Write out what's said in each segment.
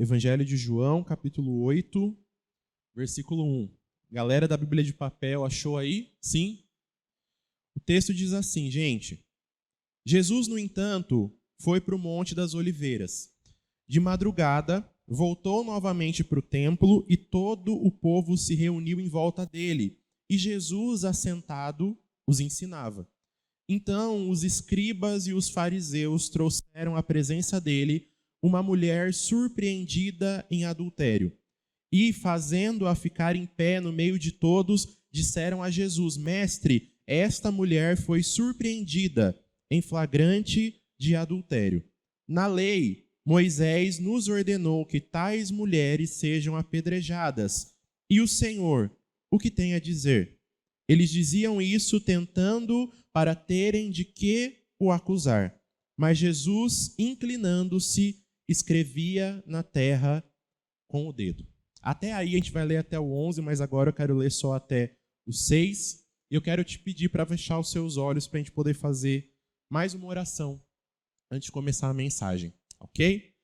Evangelho de João, capítulo 8, versículo 1. Galera da Bíblia de papel, achou aí? Sim? O texto diz assim, gente. Jesus, no entanto, foi para o Monte das Oliveiras. De madrugada, voltou novamente para o templo e todo o povo se reuniu em volta dele. E Jesus, assentado, os ensinava. Então, os escribas e os fariseus trouxeram à presença dele uma mulher surpreendida em adultério. E, fazendo-a ficar em pé no meio de todos, disseram a Jesus: Mestre, esta mulher foi surpreendida em flagrante de adultério. Na lei, Moisés nos ordenou que tais mulheres sejam apedrejadas. E o Senhor, o que tem a dizer? Eles diziam isso tentando para terem de que o acusar. Mas Jesus, inclinando-se, escrevia na terra com o dedo. Até aí a gente vai ler até o 11, mas agora eu quero ler só até o 6. E eu quero te pedir para fechar os seus olhos para a gente poder fazer mais uma oração antes de começar a mensagem, ok?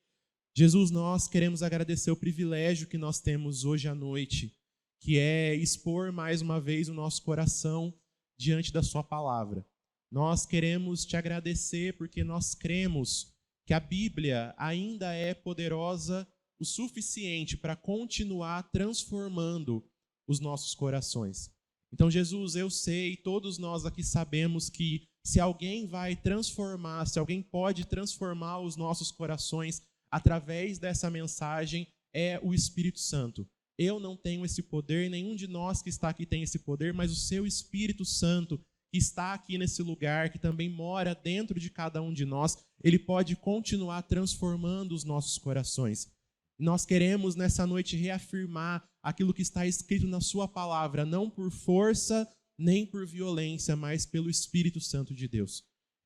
Jesus, nós queremos agradecer o privilégio que nós temos hoje à noite, que é expor mais uma vez o nosso coração diante da sua palavra. Nós queremos te agradecer porque nós cremos que a Bíblia ainda é poderosa o suficiente para continuar transformando os nossos corações. Então, Jesus, eu sei, todos nós aqui sabemos que se alguém vai transformar, se alguém pode transformar os nossos corações através dessa mensagem, é o Espírito Santo. Eu não tenho esse poder, nenhum de nós que está aqui tem esse poder, mas o seu Espírito Santo, que está aqui nesse lugar, que também mora dentro de cada um de nós, ele pode continuar transformando os nossos corações. Nós queremos nessa noite reafirmar aquilo que está escrito na sua palavra, não por força nem por violência, mas pelo Espírito Santo de Deus.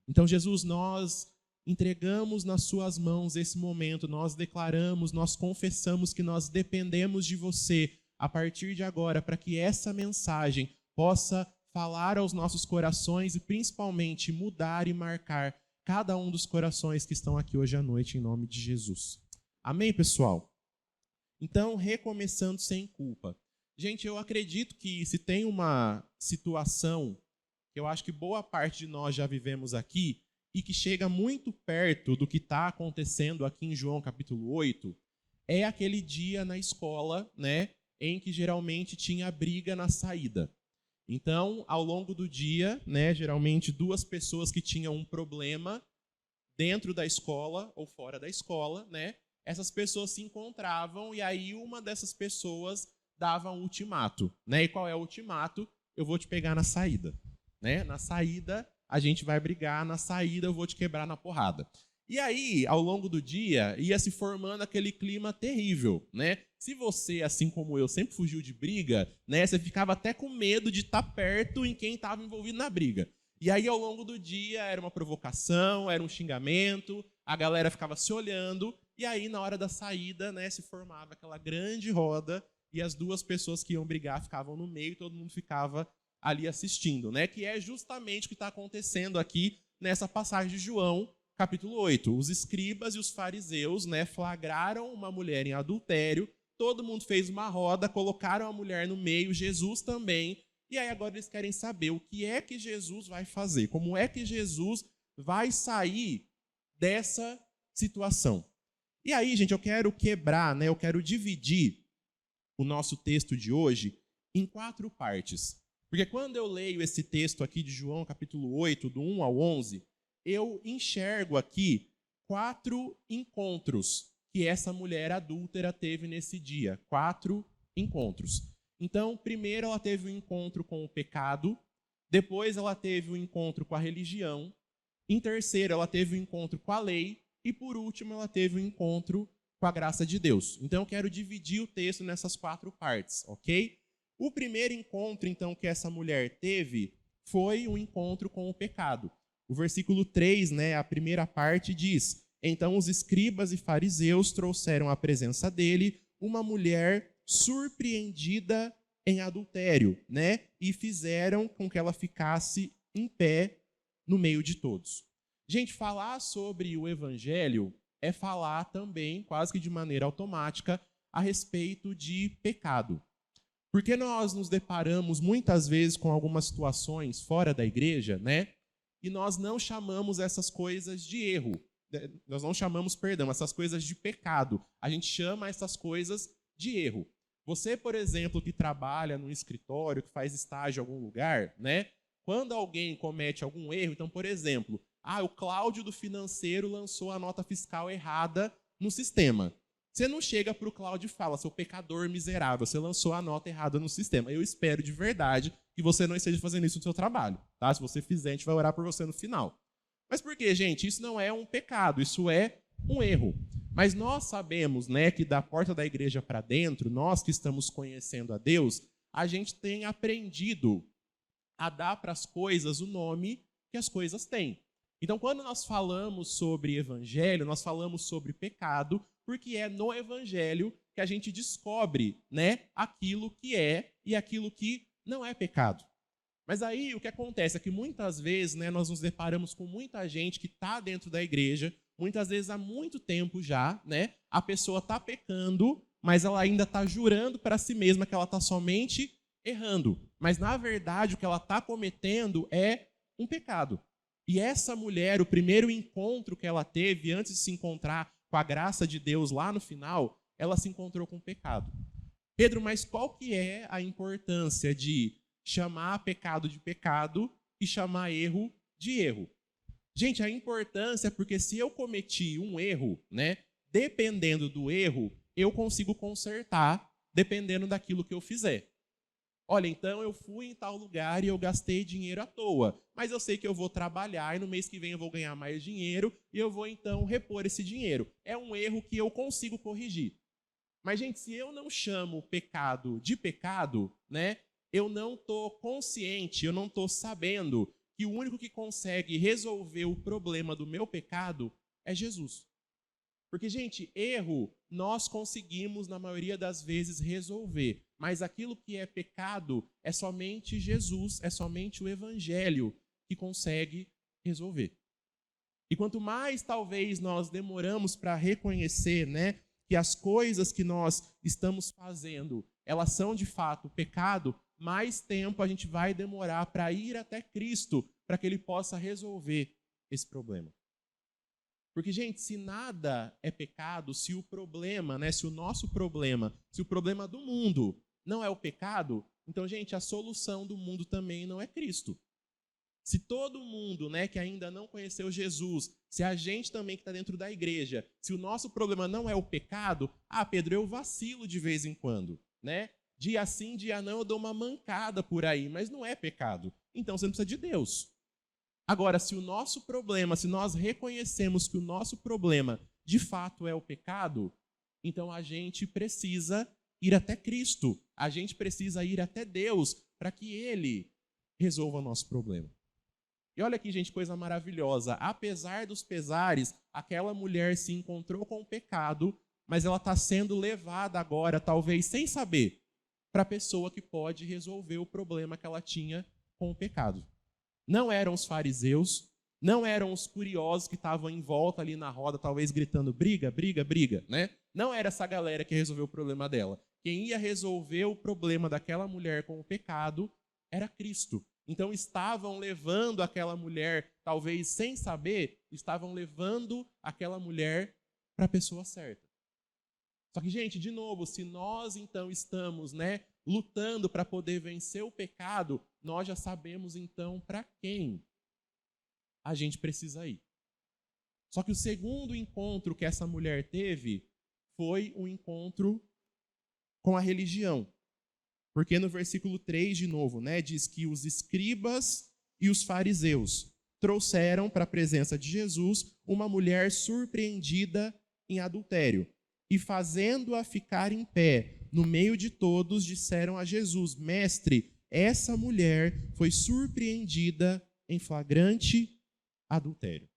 Então, Jesus, nós entregamos nas suas mãos esse momento, nós declaramos, nós confessamos que nós dependemos de você a partir de agora para que essa mensagem possa falar aos nossos corações e principalmente mudar e marcar cada um dos corações que estão aqui hoje à noite em nome de Jesus. Amém, pessoal? Então, recomeçando sem culpa. Gente, eu acredito que se tem uma situação que eu acho que boa parte de nós já vivemos aqui e que chega muito perto do que está acontecendo aqui em João capítulo 8, é aquele dia na escola, né, em que geralmente tinha briga na saída. Então, ao longo do dia, né, geralmente duas pessoas que tinham um problema dentro da escola ou fora da escola, né, essas pessoas se encontravam e aí uma dessas pessoas dava um ultimato, né? E qual é o ultimato? Eu vou te pegar na saída, né? Na saída a gente vai brigar, na saída eu vou te quebrar na porrada. E aí, ao longo do dia, ia se formando aquele clima terrível, né? Se você, assim como eu, sempre fugiu de briga, né? Você ficava até com medo de estar perto em quem estava envolvido na briga. E aí, ao longo do dia, era uma provocação, era um xingamento, a galera ficava se olhando, e aí, na hora da saída, né, se formava aquela grande roda, e as duas pessoas que iam brigar ficavam no meio, e todo mundo ficava ali assistindo, né? Que é justamente o que está acontecendo aqui nessa passagem de João, capítulo 8. Os escribas e os fariseus, né, flagraram uma mulher em adultério, todo mundo fez uma roda, colocaram a mulher no meio, Jesus também, e aí agora eles querem saber o que é que Jesus vai fazer, como é que Jesus vai sair dessa situação. E aí, gente, eu quero quebrar, né, eu quero dividir o nosso texto de hoje em 4 partes. Porque quando eu leio esse texto aqui de João, capítulo 8, do 1 ao 11, eu enxergo aqui 4 encontros que essa mulher adúltera teve nesse dia. 4 encontros. Então, primeiro ela teve um encontro com o pecado, depois ela teve um encontro com a religião, em terceiro ela teve um encontro com a lei, e por último ela teve um encontro com a graça de Deus. Então eu quero dividir o texto nessas 4 partes, ok? O primeiro encontro, então, que essa mulher teve foi um encontro com o pecado. O versículo 3, né, a primeira parte diz: Então os escribas e fariseus trouxeram à presença dele uma mulher surpreendida em adultério, né, e fizeram com que ela ficasse em pé no meio de todos. Gente, falar sobre o evangelho é falar também, quase que de maneira automática, a respeito de pecado. Porque nós nos deparamos muitas vezes com algumas situações fora da igreja, né? E nós não chamamos essas coisas de erro. Nós não chamamos, perdão, essas coisas de pecado. A gente chama essas coisas de erro. Você, por exemplo, que trabalha num escritório, que faz estágio em algum lugar, né? Quando alguém comete algum erro, então, por exemplo, o Cláudio do financeiro lançou a nota fiscal errada no sistema. Você não chega para o Cláudio e fala, seu pecador miserável, você lançou a nota errada no sistema. Eu espero de verdade que você não esteja fazendo isso no seu trabalho. Tá? Se você fizer, a gente vai orar por você no final. Mas por quê, gente? Isso não é um pecado, isso é um erro. Mas nós sabemos, né, que da porta da igreja para dentro, nós que estamos conhecendo a Deus, a gente tem aprendido a dar para as coisas o nome que as coisas têm. Então, quando nós falamos sobre evangelho, nós falamos sobre pecado, porque é no evangelho que a gente descobre, né, aquilo que é e aquilo que não é pecado. Mas aí o que acontece é que muitas vezes, né, nós nos deparamos com muita gente que está dentro da igreja, muitas vezes há muito tempo já, né, a pessoa está pecando, mas ela ainda está jurando para si mesma que ela está somente errando. Mas, na verdade, o que ela está cometendo é um pecado. E essa mulher, o primeiro encontro que ela teve antes de se encontrar com a graça de Deus lá no final, ela se encontrou com o pecado. Pedro, mas qual que é a importância de chamar pecado de pecado e chamar erro de erro? Gente, a importância é porque se eu cometi um erro, né, dependendo do erro, eu consigo consertar dependendo daquilo que eu fizer. Olha, então eu fui em tal lugar e eu gastei dinheiro à toa, mas eu sei que eu vou trabalhar e no mês que vem eu vou ganhar mais dinheiro e eu vou então repor esse dinheiro. É um erro que eu consigo corrigir. Mas, gente, se eu não chamo pecado de pecado, né, eu não estou consciente, eu não estou sabendo que o único que consegue resolver o problema do meu pecado é Jesus. Porque, gente, erro nós conseguimos, na maioria das vezes, resolver. Mas aquilo que é pecado é somente Jesus, é somente o Evangelho que consegue resolver. E quanto mais, talvez, nós demoramos para reconhecer, né, que as coisas que nós estamos fazendo, elas são, de fato, pecado, mais tempo a gente vai demorar para ir até Cristo, para que Ele possa resolver esse problema. Porque, gente, se nada é pecado, se o problema, né, se o nosso problema, se o problema do mundo não é o pecado, então, gente, a solução do mundo também não é Cristo. Se todo mundo, né, que ainda não conheceu Jesus, se a gente também que está dentro da igreja, se o nosso problema não é o pecado, Pedro, eu vacilo de vez em quando, né? Dia sim, dia não, eu dou uma mancada por aí, mas não é pecado. Então, você não precisa de Deus. Agora, se o nosso problema, se nós reconhecemos que o nosso problema de fato é o pecado, então a gente precisa ir até Cristo, a gente precisa ir até Deus para que Ele resolva o nosso problema. E olha aqui, gente, coisa maravilhosa. Apesar dos pesares, aquela mulher se encontrou com o pecado, mas ela está sendo levada agora, talvez sem saber, para a pessoa que pode resolver o problema que ela tinha com o pecado. Não eram os fariseus, não eram os curiosos que estavam em volta ali na roda, talvez gritando briga, briga, briga, né? Não era essa galera que resolveu o problema dela. Quem ia resolver o problema daquela mulher com o pecado era Cristo. Então estavam levando aquela mulher, talvez sem saber, estavam levando aquela mulher para a pessoa certa. Só que, gente, de novo, se nós então estamos, né, lutando para poder vencer o pecado, nós já sabemos então para quem a gente precisa ir. Só que o segundo encontro que essa mulher teve foi um encontro com a religião. Porque no versículo 3, de novo, né, diz que os escribas e os fariseus trouxeram para a presença de Jesus uma mulher surpreendida em adultério. E fazendo-a ficar em pé no meio de todos, disseram a Jesus: Mestre, essa mulher foi surpreendida em flagrante adultério.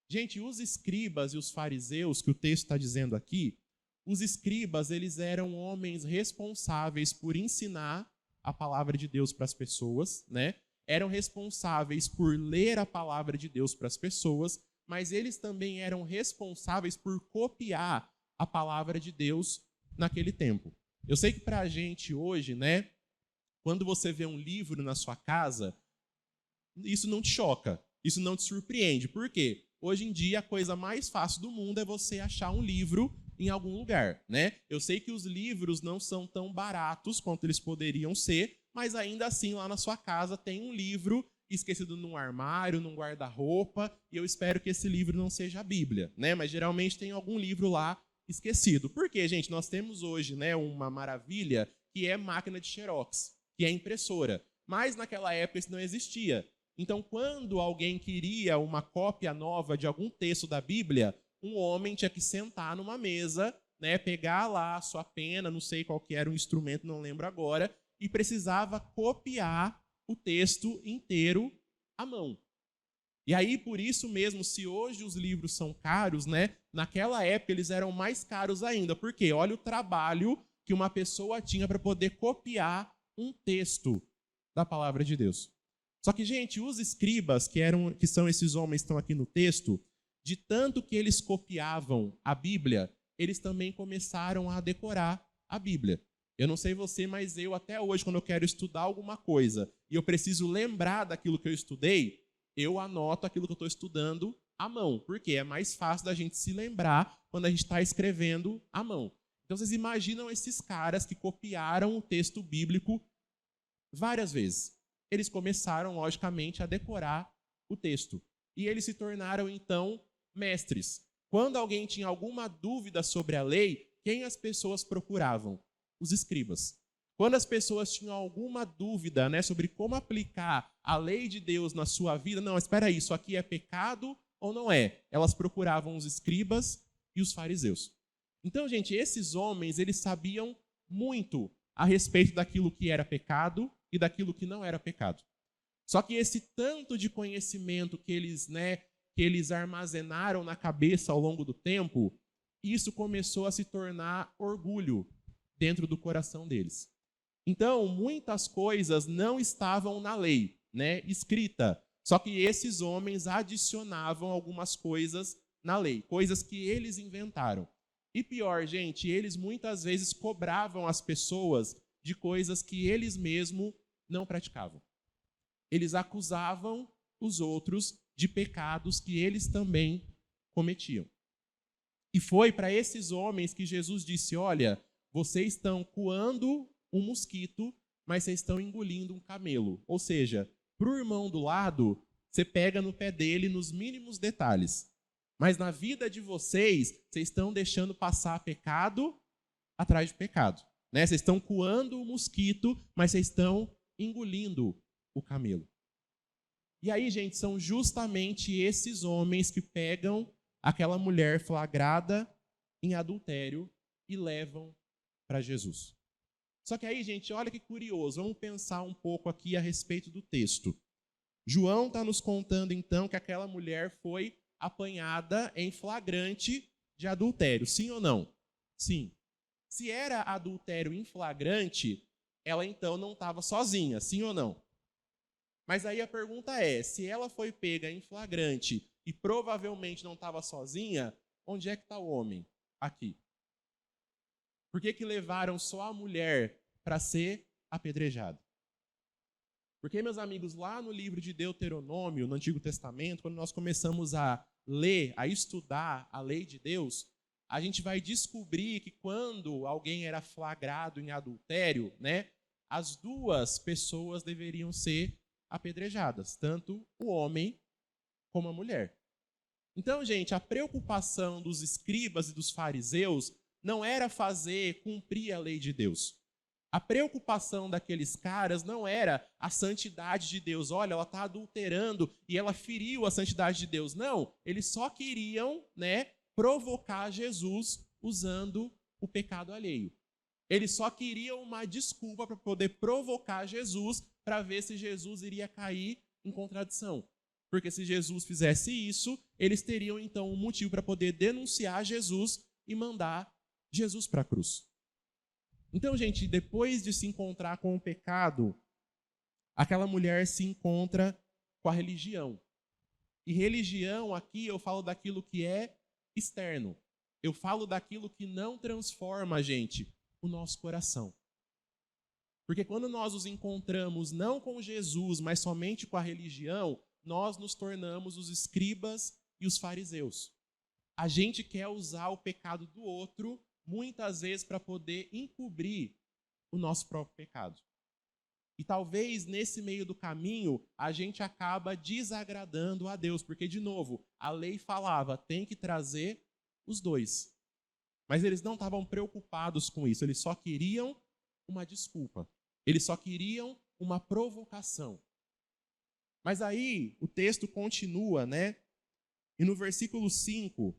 Gente, os escribas e os fariseus, que o texto está dizendo aqui, os escribas, eles eram homens responsáveis por ensinar a palavra de Deus para as pessoas, né? Eram responsáveis por ler a palavra de Deus para as pessoas, mas eles também eram responsáveis por copiar a palavra de Deus naquele tempo. Eu sei que para a gente hoje, né, quando você vê um livro na sua casa, isso não te choca, isso não te surpreende. Por quê? Hoje em dia, a coisa mais fácil do mundo é você achar um livro em algum lugar, né? Eu sei que os livros não são tão baratos quanto eles poderiam ser, mas ainda assim, lá na sua casa tem um livro esquecido num armário, num guarda-roupa, e eu espero que esse livro não seja a Bíblia, né? Mas geralmente tem algum livro lá esquecido. Por quê, gente? Nós temos hoje, né, uma maravilha que é máquina de Xerox, que é impressora. Mas naquela época isso não existia. Então, quando alguém queria uma cópia nova de algum texto da Bíblia, um homem tinha que sentar numa mesa, né, pegar lá a sua pena, não sei qual que era o instrumento, não lembro agora, e precisava copiar o texto inteiro à mão. E aí, por isso mesmo, se hoje os livros são caros, né, naquela época eles eram mais caros ainda. Por quê? Olha o trabalho que uma pessoa tinha para poder copiar um texto da palavra de Deus. Só que, gente, os escribas, que são esses homens que estão aqui no texto, de tanto que eles copiavam a Bíblia, eles também começaram a decorar a Bíblia. Eu não sei você, mas eu até hoje, quando eu quero estudar alguma coisa e eu preciso lembrar daquilo que eu estudei, eu anoto aquilo que eu estou estudando à mão, porque é mais fácil da gente se lembrar quando a gente está escrevendo à mão. Então, vocês imaginam esses caras que copiaram o texto bíblico várias vezes. Eles começaram, logicamente, a decorar o texto. E eles se tornaram, então, mestres. Quando alguém tinha alguma dúvida sobre a lei, quem as pessoas procuravam? Os escribas. Quando as pessoas tinham alguma dúvida, né, sobre como aplicar a lei de Deus na sua vida, não, espera aí, isso aqui é pecado ou não é? Elas procuravam os escribas e os fariseus. Então, gente, esses homens, eles sabiam muito a respeito daquilo que era pecado e daquilo que não era pecado. Só que esse tanto de conhecimento que eles armazenaram na cabeça ao longo do tempo, isso começou a se tornar orgulho dentro do coração deles. Então, muitas coisas não estavam na lei, né, escrita. Só que esses homens adicionavam algumas coisas na lei, coisas que eles inventaram. E pior, gente, eles muitas vezes cobravam as pessoas de coisas que eles mesmos não praticavam. Eles acusavam os outros de pecados que eles também cometiam. E foi para esses homens que Jesus disse: olha, vocês estão coando um mosquito, mas vocês estão engolindo um camelo. Ou seja, para o irmão do lado, você pega no pé dele nos mínimos detalhes. Mas na vida de vocês, vocês estão deixando passar pecado atrás de pecado. Né? Vocês estão coando o mosquito, mas vocês estão engolindo o camelo. E aí, gente, são justamente esses homens que pegam aquela mulher flagrada em adultério e levam para Jesus. Só que aí, gente, olha que curioso. Vamos pensar um pouco aqui a respeito do texto. João está nos contando, então, que aquela mulher foi apanhada em flagrante de adultério. Sim ou não? Sim. Se era adultério em flagrante, ela então não estava sozinha. Sim ou não? Mas aí a pergunta é, se ela foi pega em flagrante e provavelmente não estava sozinha, onde é que está o homem? Aqui. Por que levaram só a mulher para ser apedrejada? Porque, meus amigos, lá no livro de Deuteronômio, no Antigo Testamento, quando nós começamos a ler, a estudar a lei de Deus, a gente vai descobrir que quando alguém era flagrado em adultério, né, as duas pessoas deveriam ser apedrejadas, tanto o homem como a mulher. Então, gente, a preocupação dos escribas e dos fariseus não era fazer cumprir a lei de Deus. A preocupação daqueles caras não era a santidade de Deus. Olha, ela está adulterando e ela feriu a santidade de Deus. Não, eles só queriam, né, provocar Jesus usando o pecado alheio. Eles só queriam uma desculpa para poder provocar Jesus, para ver se Jesus iria cair em contradição. Porque se Jesus fizesse isso, eles teriam então um motivo para poder denunciar Jesus e mandar Jesus para a cruz. Então, gente, depois de se encontrar com o pecado, aquela mulher se encontra com a religião. E religião aqui eu falo daquilo que é externo. Eu falo daquilo que não transforma, gente, o nosso coração. Porque quando nós nos encontramos não com Jesus, mas somente com a religião, nós nos tornamos os escribas e os fariseus. A gente quer usar o pecado do outro, muitas vezes, para poder encobrir o nosso próprio pecado. E talvez nesse meio do caminho a gente acaba desagradando a Deus, porque, de novo, a lei falava, tem que trazer os dois. Mas eles não estavam preocupados com isso, eles só queriam uma desculpa. Eles só queriam uma provocação. Mas aí o texto continua, né? E no versículo 5,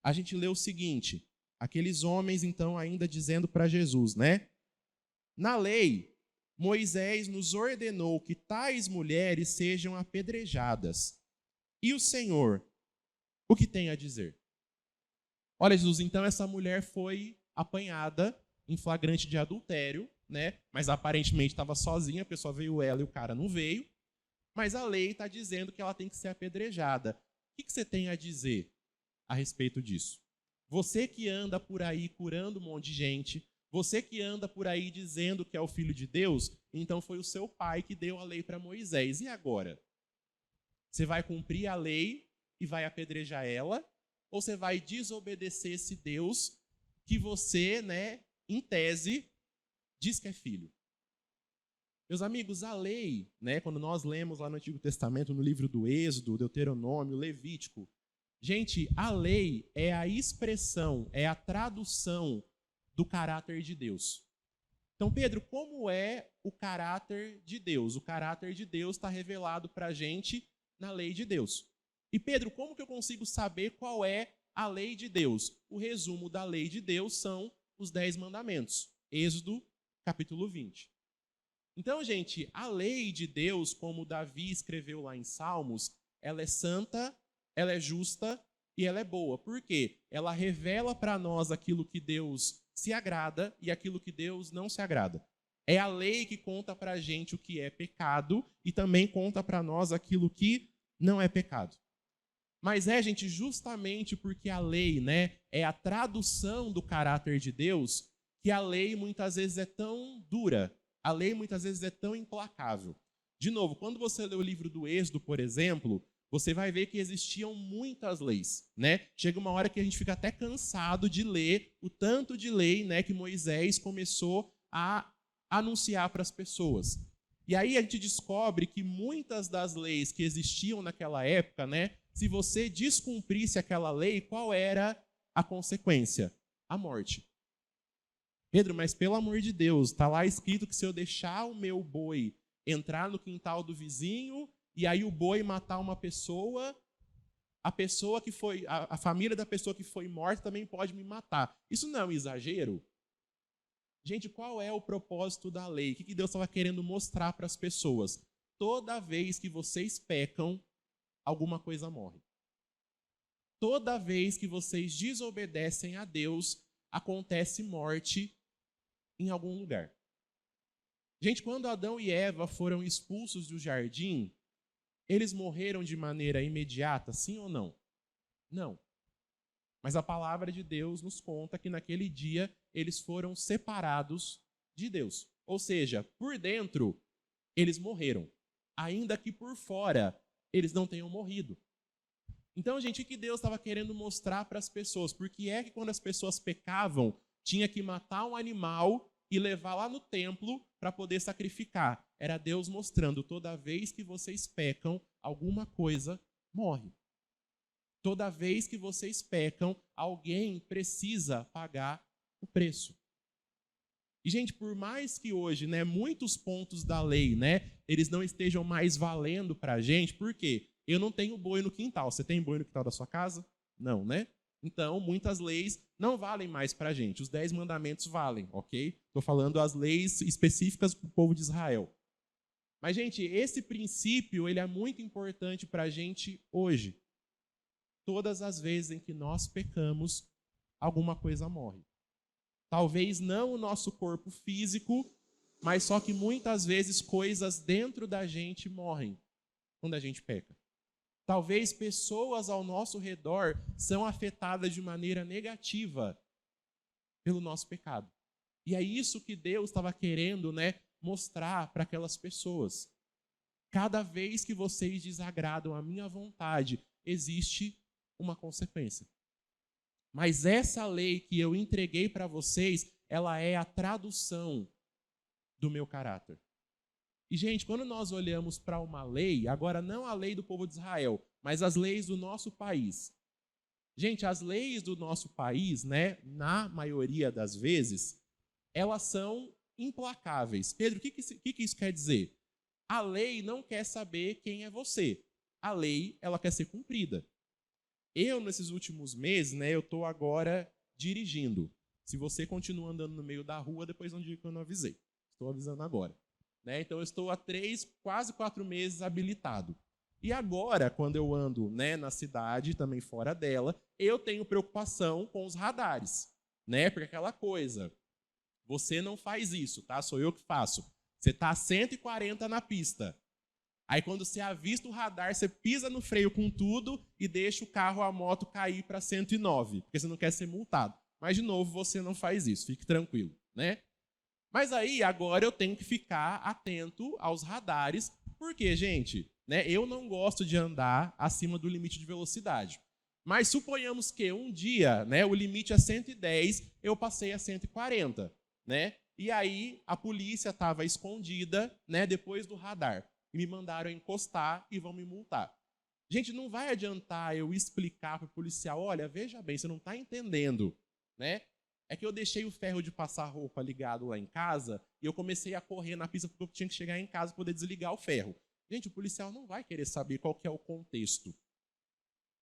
a gente lê o seguinte, aqueles homens então ainda dizendo para Jesus, né? Na lei, Moisés nos ordenou que tais mulheres sejam apedrejadas. E o Senhor, o que tem a dizer? Olha, Jesus, então essa mulher foi apanhada em flagrante de adultério, né? Mas aparentemente estava sozinha, a pessoa veio ela e o cara não veio. Mas a lei está dizendo que ela tem que ser apedrejada. O que você tem a dizer a respeito disso? Você que anda por aí curando um monte de gente, você que anda por aí dizendo que é o Filho de Deus, então foi o seu pai que deu a lei para Moisés. E agora? Você vai cumprir a lei e vai apedrejar ela? Ou você vai desobedecer esse Deus que você, né, em tese, diz que é filho? Meus amigos, a lei, né, quando nós lemos lá no Antigo Testamento, no livro do Êxodo, Deuteronômio, Levítico, gente, a lei é a expressão, é a tradução do caráter de Deus. Então, Pedro, como é o caráter de Deus? O caráter de Deus está revelado para a gente na lei de Deus. E Pedro, como que eu consigo saber qual é a lei de Deus? O resumo da lei de Deus são os 10 mandamentos. Êxodo, capítulo 20. Então, gente, a lei de Deus, como Davi escreveu lá em Salmos, ela é santa, ela é justa e ela é boa. Por quê? Ela revela para nós aquilo que Deus se agrada e aquilo que Deus não se agrada. É a lei que conta para a gente o que é pecado e também conta para nós aquilo que não é pecado. Mas gente, justamente porque a lei, né, é a tradução do caráter de Deus, que a lei muitas vezes é tão dura, a lei muitas vezes é tão implacável. De novo, quando você lê o livro do Êxodo, por exemplo, você vai ver que existiam muitas leis, né? Chega uma hora que a gente fica até cansado de ler o tanto de lei, né, que Moisés começou a anunciar para as pessoas. E aí a gente descobre que muitas das leis que existiam naquela época, né, se você descumprisse aquela lei, qual era a consequência? A morte. Pedro, mas pelo amor de Deus, está lá escrito que se eu deixar o meu boi entrar no quintal do vizinho e aí o boi matar uma pessoa, a pessoa que foi, a família da pessoa que foi morta também pode me matar. Isso não é um exagero? Gente, qual é o propósito da lei? O que Deus estava querendo mostrar para as pessoas? Toda vez que vocês pecam, alguma coisa morre. Toda vez que vocês desobedecem a Deus, acontece morte em algum lugar. Gente, quando Adão e Eva foram expulsos do jardim, eles morreram de maneira imediata, sim ou não? Não. Mas a palavra de Deus nos conta que naquele dia eles foram separados de Deus. Ou seja, por dentro, eles morreram. Ainda que por fora, eles não tenham morrido. Então, gente, o que Deus estava querendo mostrar para as pessoas? Porque é que quando as pessoas pecavam, tinha que matar um animal e levar lá no templo para poder sacrificar. Era Deus mostrando, toda vez que vocês pecam, alguma coisa morre. Toda vez que vocês pecam, alguém precisa pagar o preço. E, gente, por mais que hoje, né, muitos pontos da lei, né, eles não estejam mais valendo para a gente, por quê? Eu não tenho boi no quintal. Você tem boi no quintal da sua casa? Não, né? Então, muitas leis não valem mais para a gente. Os 10 mandamentos valem, ok? Estou falando as leis específicas para o povo de Israel. Mas, gente, esse princípio ele é muito importante para a gente hoje. Todas as vezes em que nós pecamos, alguma coisa morre. Talvez não o nosso corpo físico, mas só que muitas vezes coisas dentro da gente morrem quando a gente peca. Talvez pessoas ao nosso redor são afetadas de maneira negativa pelo nosso pecado. E é isso que Deus estava querendo, mostrar para aquelas pessoas. Cada vez que vocês desagradam a minha vontade, existe uma consequência. Mas essa lei que eu entreguei para vocês, ela é a tradução do meu caráter. E, gente, quando nós olhamos para uma lei, agora não a lei do povo de Israel, mas as leis do nosso país. Gente, as leis do nosso país, na maioria das vezes, elas são implacáveis. Pedro, o que isso quer dizer? A lei não quer saber quem é você. A lei, ela quer ser cumprida. Eu, nesses últimos meses, eu estou agora dirigindo. Se você continua andando no meio da rua, depois não diga que eu não avisei. Estou avisando agora. Então, eu estou há 3, quase 4 meses habilitado. E agora, quando eu ando na cidade, também fora dela, eu tenho preocupação com os radares. Porque aquela coisa, você não faz isso, tá? Sou eu que faço. Você está a 140 na pista. Aí, quando você avista o radar, você pisa no freio com tudo e deixa o carro, a moto, cair para 109, porque você não quer ser multado. Mas, de novo, você não faz isso, fique tranquilo, Mas aí, agora eu tenho que ficar atento aos radares, porque, gente, eu não gosto de andar acima do limite de velocidade. Mas suponhamos que um dia, o limite é 110, eu passei a 140, E aí a polícia estava escondida, depois do radar. E me mandaram encostar e vão me multar. Gente, não vai adiantar eu explicar para o policial, olha, veja bem, você não está entendendo, É que eu deixei o ferro de passar roupa ligado lá em casa e eu comecei a correr na pista porque eu tinha que chegar em casa para poder desligar o ferro. Gente, o policial não vai querer saber qual que é o contexto.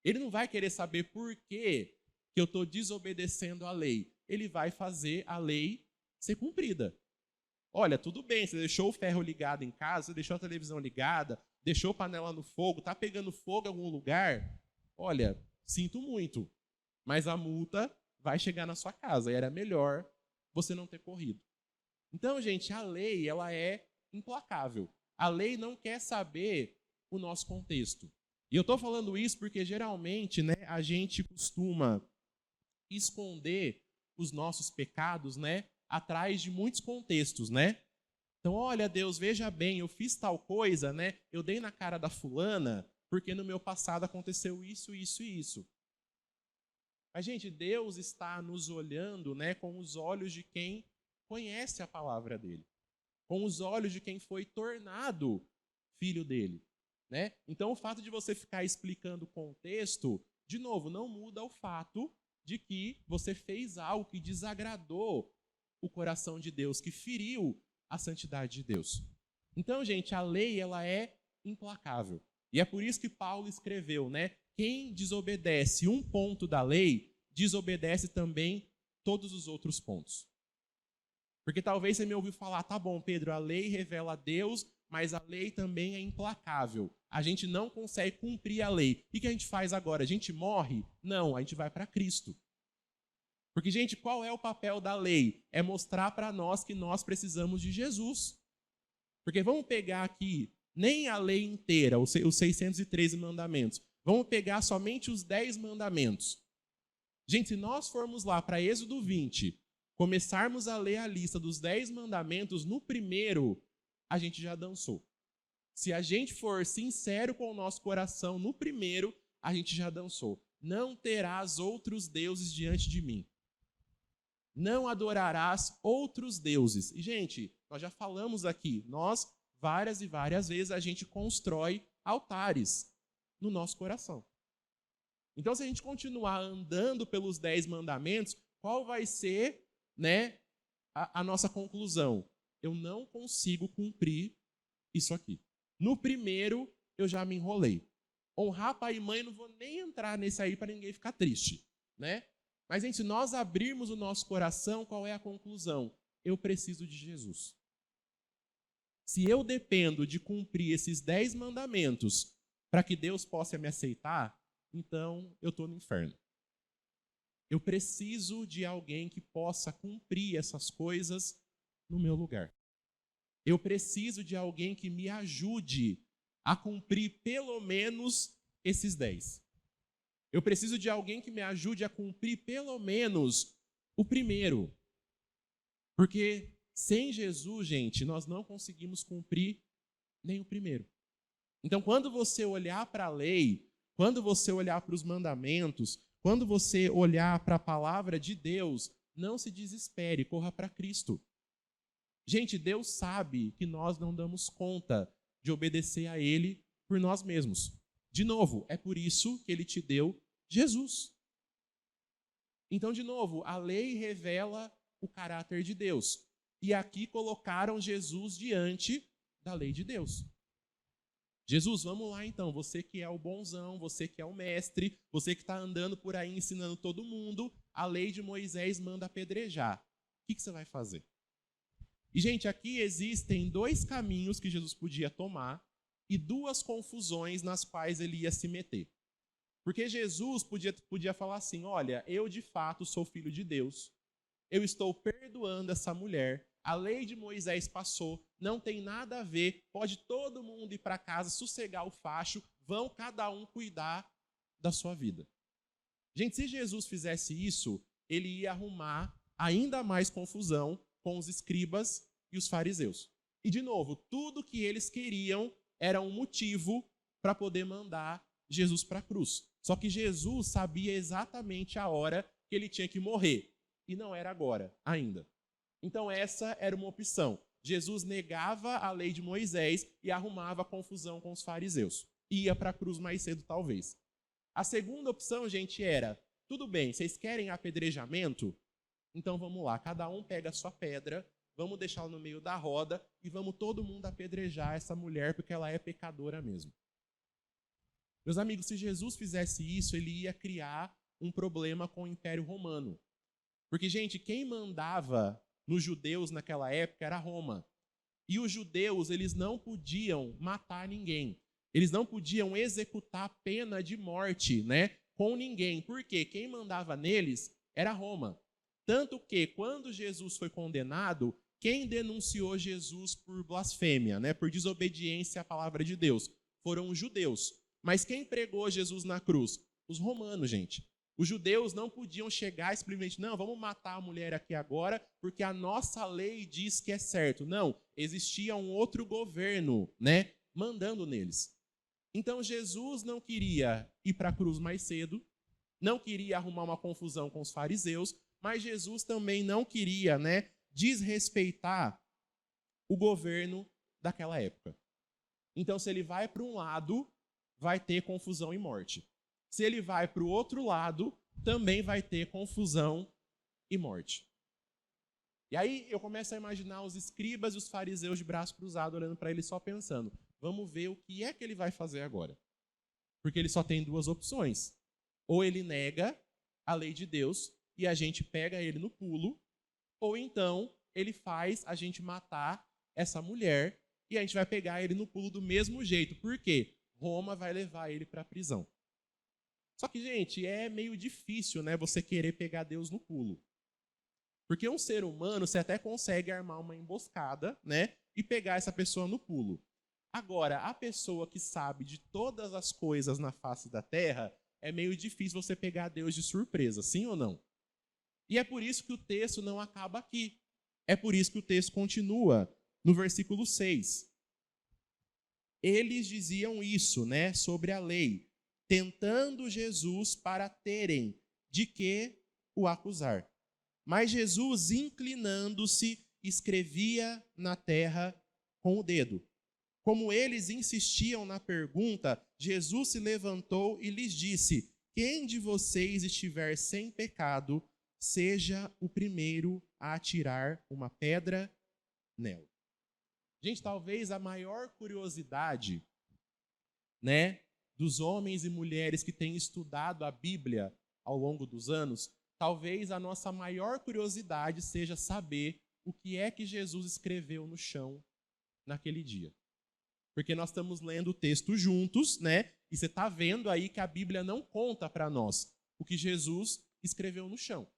Ele não vai querer saber por que eu estou desobedecendo a lei. Ele vai fazer a lei ser cumprida. Olha, tudo bem, você deixou o ferro ligado em casa, você deixou a televisão ligada, deixou a panela no fogo, está pegando fogo em algum lugar? Olha, sinto muito, mas a multa vai chegar na sua casa e era melhor você não ter corrido. Então, gente, a lei, ela é implacável. A lei não quer saber o nosso contexto. E eu estou falando isso porque, geralmente, a gente costuma esconder os nossos pecados, atrás de muitos contextos, Então, olha, Deus, veja bem, eu fiz tal coisa, Eu dei na cara da fulana porque no meu passado aconteceu isso, isso e isso. Mas, gente, Deus está nos olhando, com os olhos de quem conhece a palavra dele. Com os olhos de quem foi tornado filho dele, Então, o fato de você ficar explicando o contexto, de novo, não muda o fato de que você fez algo que desagradou o coração de Deus, que feriu a santidade de Deus. Então, gente, a lei, ela é implacável. E é por isso que Paulo escreveu, Quem desobedece um ponto da lei, desobedece também todos os outros pontos. Porque talvez você me ouviu falar, tá bom, Pedro, a lei revela a Deus, mas a lei também é implacável. A gente não consegue cumprir a lei. O que a gente faz agora? A gente morre? Não, a gente vai para Cristo. Porque, gente, qual é o papel da lei? É mostrar para nós que nós precisamos de Jesus. Porque vamos pegar aqui, nem a lei inteira, os 613 mandamentos. Vamos pegar somente os 10 mandamentos. Gente, se nós formos lá para Êxodo 20, começarmos a ler a lista dos 10 mandamentos, no primeiro, a gente já dançou. Se a gente for sincero com o nosso coração, no primeiro, a gente já dançou. Não terás outros deuses diante de mim. Não adorarás outros deuses. E, gente, nós já falamos aqui, nós, várias e várias vezes, a gente constrói altares no nosso coração. Então, se a gente continuar andando pelos 10 mandamentos, qual vai ser, a nossa conclusão? Eu não consigo cumprir isso aqui. No primeiro, eu já me enrolei. Honrar pai e mãe, não vou nem entrar nesse aí para ninguém ficar triste, Mas, gente, se nós abrirmos o nosso coração, qual é a conclusão? Eu preciso de Jesus. Se eu dependo de cumprir esses 10 mandamentos para que Deus possa me aceitar, então eu estou no inferno. Eu preciso de alguém que possa cumprir essas coisas no meu lugar. Eu preciso de alguém que me ajude a cumprir pelo menos esses 10. Eu preciso de alguém que me ajude a cumprir pelo menos o primeiro. Porque sem Jesus, gente, nós não conseguimos cumprir nem o primeiro. Então, quando você olhar para a lei, quando você olhar para os mandamentos, quando você olhar para a palavra de Deus, não se desespere, corra para Cristo. Gente, Deus sabe que nós não damos conta de obedecer a Ele por nós mesmos. De novo, é por isso que Ele te deu Jesus. Então, de novo, a lei revela o caráter de Deus. E aqui colocaram Jesus diante da lei de Deus. Jesus, vamos lá então, você que é o bonzão, você que é o mestre, você que está andando por aí ensinando todo mundo, a lei de Moisés manda apedrejar. O que você vai fazer? E, gente, aqui existem 2 caminhos que Jesus podia tomar e 2 confusões nas quais ele ia se meter. Porque Jesus podia falar assim, olha, eu de fato sou filho de Deus, eu estou perdoando essa mulher, a lei de Moisés passou, não tem nada a ver, pode todo mundo ir para casa, sossegar o facho, vão cada um cuidar da sua vida. Gente, se Jesus fizesse isso, ele ia arrumar ainda mais confusão com os escribas e os fariseus. E, de novo, tudo que eles queriam era um motivo para poder mandar Jesus para a cruz. Só que Jesus sabia exatamente a hora que ele tinha que morrer. E não era agora, ainda. Então essa era uma opção. Jesus negava a lei de Moisés e arrumava confusão com os fariseus. Ia para a cruz mais cedo, talvez. A segunda opção, gente, era, tudo bem, vocês querem apedrejamento? Então vamos lá, cada um pega a sua pedra, vamos deixá-la no meio da roda e vamos todo mundo apedrejar essa mulher porque ela é pecadora mesmo. Meus amigos, se Jesus fizesse isso, ele ia criar um problema com o Império Romano. Porque, gente, quem mandava nos judeus naquela época era Roma. E os judeus, eles não podiam matar ninguém. Eles não podiam executar pena de morte, com ninguém. Porque quem mandava neles era Roma. Tanto que, quando Jesus foi condenado, quem denunciou Jesus por blasfêmia, por desobediência à palavra de Deus? Foram os judeus. Mas quem pregou Jesus na cruz? Os romanos, gente. Os judeus não podiam chegar e simplesmente, não, vamos matar a mulher aqui agora, porque a nossa lei diz que é certo. Não, existia um outro governo, mandando neles. Então Jesus não queria ir para a cruz mais cedo, não queria arrumar uma confusão com os fariseus, mas Jesus também não queria, desrespeitar o governo daquela época. Então, se ele vai para um lado, vai ter confusão e morte. Se ele vai para o outro lado, também vai ter confusão e morte. E aí eu começo a imaginar os escribas e os fariseus de braço cruzado olhando para ele só pensando, vamos ver o que é que ele vai fazer agora. Porque ele só tem 2 opções. Ou ele nega a lei de Deus e a gente pega ele no pulo, ou então ele faz a gente matar essa mulher e a gente vai pegar ele no pulo do mesmo jeito. Por quê? Roma vai levar ele para a prisão. Só que, gente, é meio difícil, você querer pegar Deus no pulo. Porque um ser humano, você até consegue armar uma emboscada, e pegar essa pessoa no pulo. Agora, a pessoa que sabe de todas as coisas na face da terra, é meio difícil você pegar Deus de surpresa, sim ou não? E é por isso que o texto não acaba aqui. É por isso que o texto continua no versículo 6. Eles diziam isso, sobre a lei, tentando Jesus para terem de que o acusar. Mas Jesus, inclinando-se, escrevia na terra com o dedo. Como eles insistiam na pergunta, Jesus se levantou e lhes disse, quem de vocês estiver sem pecado, seja o primeiro a atirar uma pedra nela. Gente, talvez a maior curiosidade, dos homens e mulheres que têm estudado a Bíblia ao longo dos anos, talvez a nossa maior curiosidade seja saber o que é que Jesus escreveu no chão naquele dia. Porque nós estamos lendo o texto juntos, e você está vendo aí que a Bíblia não conta para nós o que Jesus escreveu no chão.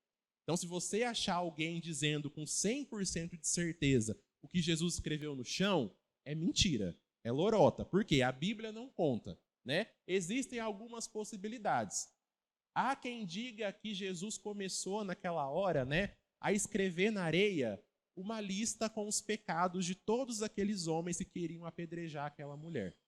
Então, se você achar alguém dizendo com 100% de certeza o que Jesus escreveu no chão, é mentira, é lorota. Por quê? A Bíblia não conta. né? Existem algumas possibilidades. Há quem diga que Jesus começou naquela hora, né, a escrever na areia uma lista com os pecados de todos aqueles homens que queriam apedrejar aquela mulher.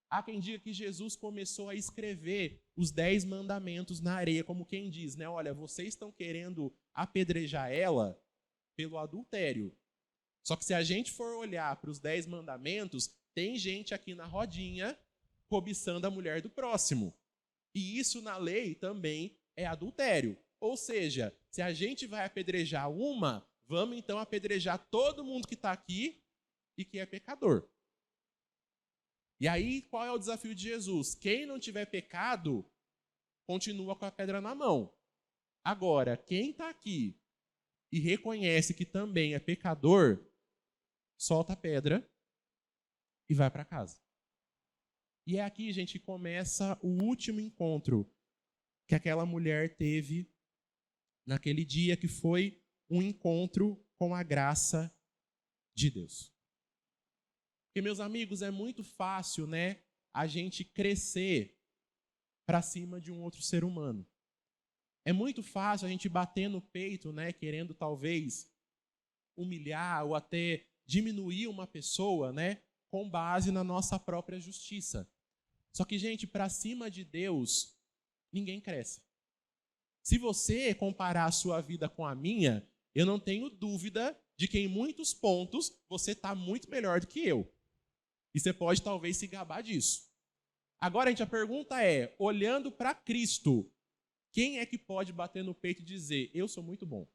Há quem diga que Jesus começou a escrever os 10 mandamentos na areia, como quem diz, né? Olha, vocês estão querendo apedrejar ela pelo adultério. Só que se a gente for olhar para os 10 mandamentos, tem gente aqui na rodinha cobiçando a mulher do próximo. E isso na lei também é adultério. Ou seja, se a gente vai apedrejar uma, vamos então apedrejar todo mundo que está aqui e que é pecador. E aí, qual é o desafio de Jesus? Quem não tiver pecado, continua com a pedra na mão. Agora, quem está aqui e reconhece que também é pecador, solta a pedra e vai para casa. E é aqui, gente, que começa o último encontro que aquela mulher teve naquele dia, que foi um encontro com a graça de Deus. Porque, meus amigos, é muito fácil, né, a gente crescer para cima de um outro ser humano. É muito fácil a gente bater no peito, né, querendo talvez humilhar ou até diminuir uma pessoa, né, com base na nossa própria justiça. Só que, gente, para cima de Deus, ninguém cresce. Se você comparar a sua vida com a minha, eu não tenho dúvida de que em muitos pontos você está muito melhor do que eu. E você pode talvez se gabar disso. Agora, gente, a pergunta é, olhando para Cristo, quem é que pode bater no peito e dizer, eu sou muito bom?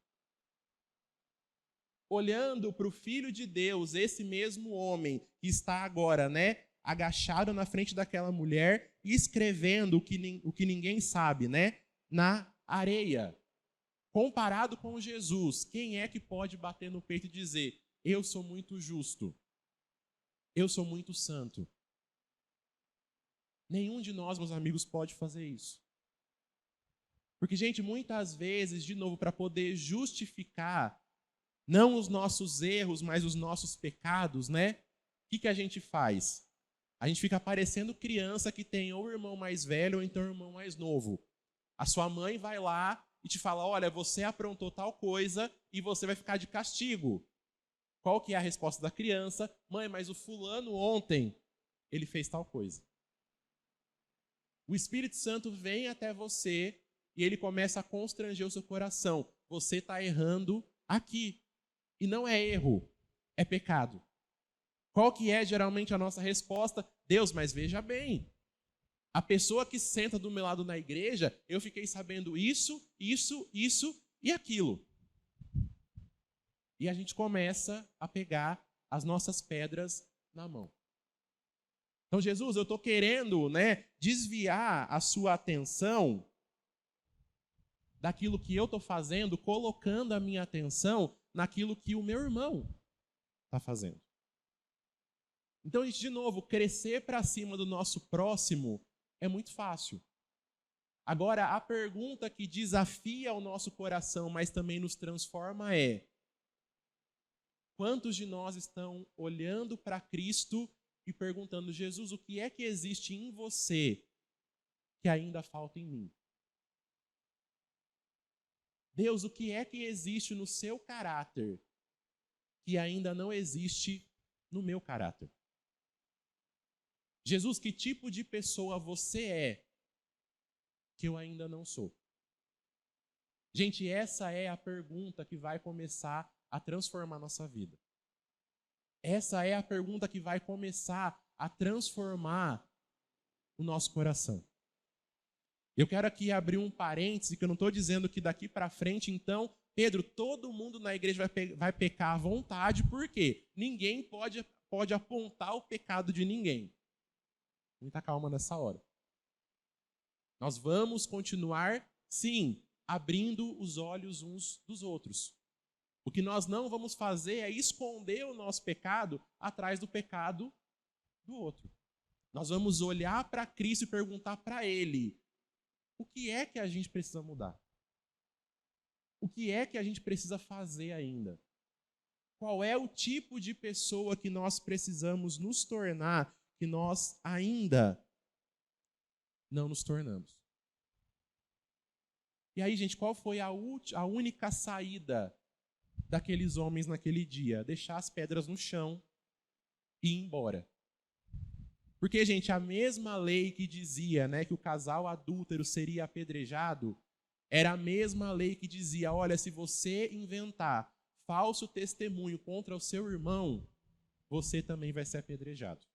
Olhando para o Filho de Deus, esse mesmo homem que está agora, né, agachado na frente daquela mulher, escrevendo o que ninguém sabe, né, na areia. Comparado com Jesus, quem é que pode bater no peito e dizer, eu sou muito justo, eu sou muito santo? Nenhum de nós, meus amigos, pode fazer isso. Porque, gente, muitas vezes, de novo, para poder justificar não os nossos erros, mas os nossos pecados, né? O que a gente faz? A gente fica parecendo criança que tem ou o irmão mais velho ou então o irmão mais novo. A sua mãe vai lá e te fala, olha, você aprontou tal coisa e você vai ficar de castigo. Qual que é a resposta da criança? Mãe, mas o fulano ontem, ele fez tal coisa. O Espírito Santo vem até você e ele começa a constranger o seu coração. Você está errando aqui. E não é erro, é pecado. Qual que é geralmente a nossa resposta? Deus, mas veja bem, a pessoa que senta do meu lado na igreja, eu fiquei sabendo isso e aquilo. E a gente começa a pegar as nossas pedras na mão. Então, Jesus, eu estou querendo, né, desviar a sua atenção daquilo que eu estou fazendo, colocando a minha atenção naquilo que o meu irmão está fazendo. Então, gente, de novo, crescer para cima do nosso próximo é muito fácil. Agora, a pergunta que desafia o nosso coração, mas também nos transforma é: quantos de nós estão olhando para Cristo e perguntando, Jesus, o que é que existe em você que ainda falta em mim? Deus, o que é que existe no seu caráter que ainda não existe no meu caráter? Jesus, que tipo de pessoa você é que eu ainda não sou? Gente, essa é a pergunta que vai começar a transformar a nossa vida. Essa é a pergunta que vai começar a transformar o nosso coração. Eu quero aqui abrir um parêntese, que eu não estou dizendo que daqui para frente, então, Pedro, todo mundo na igreja vai pecar à vontade, por quê? Ninguém pode apontar o pecado de ninguém. Muita calma nessa hora. Nós vamos continuar, sim, abrindo os olhos uns dos outros. O que nós não vamos fazer é esconder o nosso pecado atrás do pecado do outro. Nós vamos olhar para Cristo e perguntar para Ele: o que é que a gente precisa mudar? O que é que a gente precisa fazer ainda? Qual é o tipo de pessoa que nós precisamos nos tornar que nós ainda não nos tornamos. E aí, gente, qual foi a única saída daqueles homens naquele dia? Deixar as pedras no chão e ir embora. Porque, gente, a mesma lei que dizia, né, que o casal adúltero seria apedrejado, era a mesma lei que dizia, olha, se você inventar falso testemunho contra o seu irmão, você também vai ser apedrejado.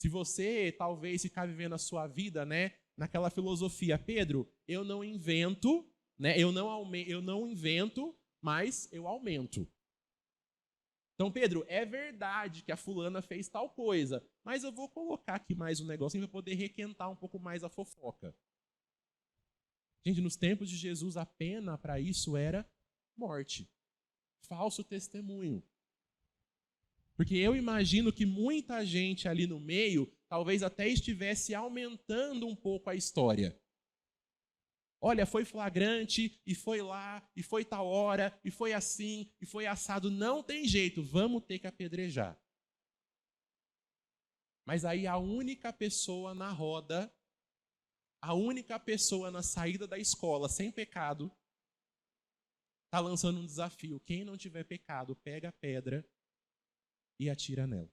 Se você talvez ficar vivendo a sua vida, né, naquela filosofia, Pedro, eu não invento, né, eu não invento, mas eu aumento. Então, Pedro, é verdade que a fulana fez tal coisa, mas eu vou colocar aqui mais um negocinho para poder requentar um pouco mais a fofoca. Gente, nos tempos de Jesus, a pena para isso era morte. Falso testemunho. Porque eu imagino que muita gente ali no meio, talvez até estivesse aumentando um pouco a história. Olha, foi flagrante, e foi lá, e foi tal hora, e foi assim, e foi assado. Não tem jeito, vamos ter que apedrejar. Mas aí a única pessoa na roda, a única pessoa na saída da escola sem pecado, está lançando um desafio. Quem não tiver pecado, pega a pedra e atira nela.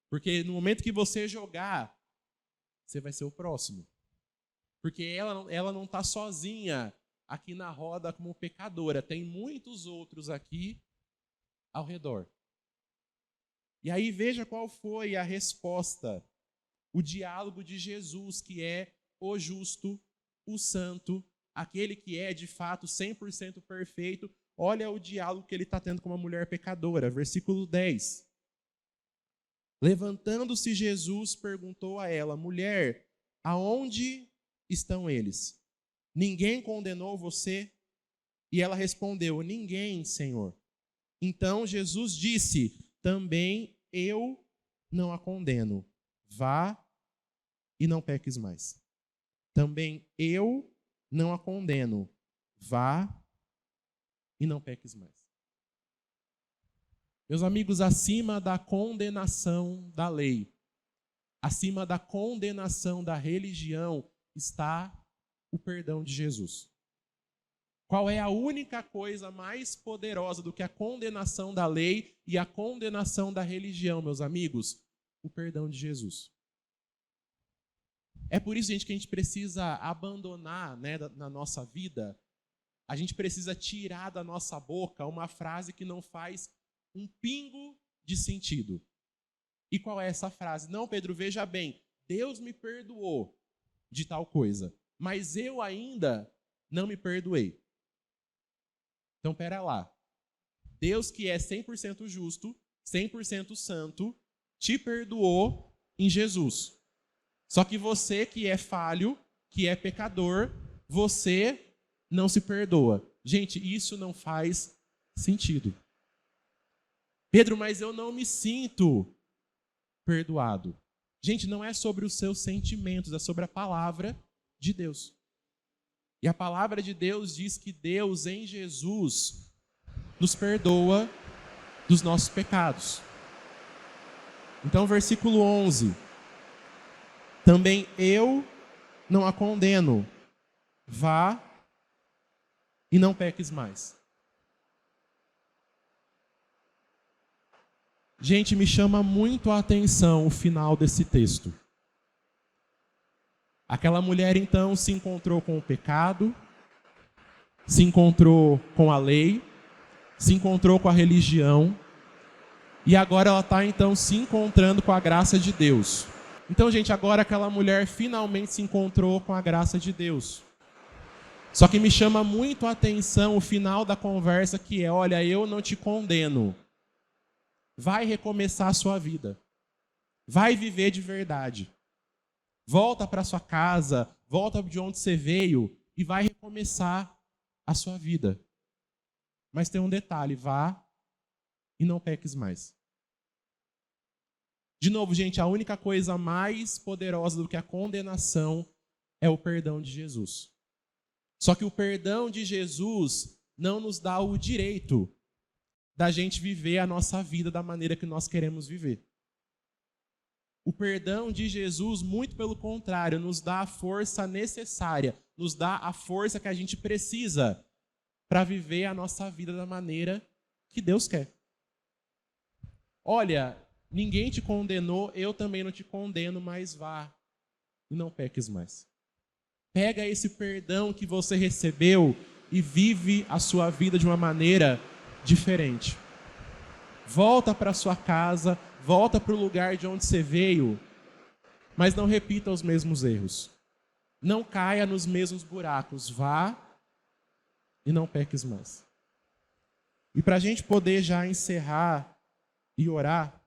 Porque no momento que você jogar, você vai ser o próximo. Porque ela não está sozinha aqui na roda como pecadora. Tem muitos outros aqui ao redor. E aí veja qual foi a resposta. O diálogo de Jesus, que é o justo, o santo, aquele que é de fato 100% perfeito. Olha o diálogo que ele está tendo com uma mulher pecadora. Versículo 10. Levantando-se Jesus, perguntou a ela, mulher, aonde estão eles? Ninguém condenou você? E ela respondeu, ninguém, Senhor. Então Jesus disse, também eu não a condeno. Vá e não peques mais. Também eu não a condeno. Vá e não peques mais. Meus amigos, acima da condenação da lei, acima da condenação da religião, está o perdão de Jesus. Qual é a única coisa mais poderosa do que a condenação da lei e a condenação da religião, meus amigos? O perdão de Jesus. É por isso, gente, que a gente precisa abandonar, né, na nossa vida, a gente precisa tirar da nossa boca uma frase que não faz um pingo de sentido. E qual é essa frase? Não, Pedro, veja bem, Deus me perdoou de tal coisa, mas eu ainda não me perdoei. Então, pera lá. Deus que é 100% justo, 100% santo, te perdoou em Jesus. Só que você que é falho, que é pecador, você não se perdoa. Gente, isso não faz sentido. Pedro, mas eu não me sinto perdoado. Gente, não é sobre os seus sentimentos, é sobre a palavra de Deus. E a palavra de Deus diz que Deus, em Jesus, nos perdoa dos nossos pecados. Então, versículo 11. Também eu não a condeno. Vá e não peques mais. Gente, me chama muito a atenção o final desse texto. Aquela mulher, então, se encontrou com o pecado, se encontrou com a lei, se encontrou com a religião, e agora ela está, então, se encontrando com a graça de Deus. Então, gente, agora aquela mulher finalmente se encontrou com a graça de Deus. Só que me chama muito a atenção o final da conversa, que é, olha, eu não te condeno. Vai recomeçar a sua vida. Vai viver de verdade. Volta para sua casa, volta de onde você veio e vai recomeçar a sua vida. Mas tem um detalhe, vá e não peques mais. De novo, gente, a única coisa mais poderosa do que a condenação é o perdão de Jesus. Só que o perdão de Jesus não nos dá o direito da gente viver a nossa vida da maneira que nós queremos viver. O perdão de Jesus, muito pelo contrário, nos dá a força necessária, nos dá a força que a gente precisa para viver a nossa vida da maneira que Deus quer. Olha, ninguém te condenou, eu também não te condeno, mas vá e não peques mais. Pega esse perdão que você recebeu e vive a sua vida de uma maneira diferente. Volta para sua casa, volta para o lugar de onde você veio, mas não repita os mesmos erros. Não caia nos mesmos buracos. Vá e não peques mais. E para a gente poder já encerrar e orar,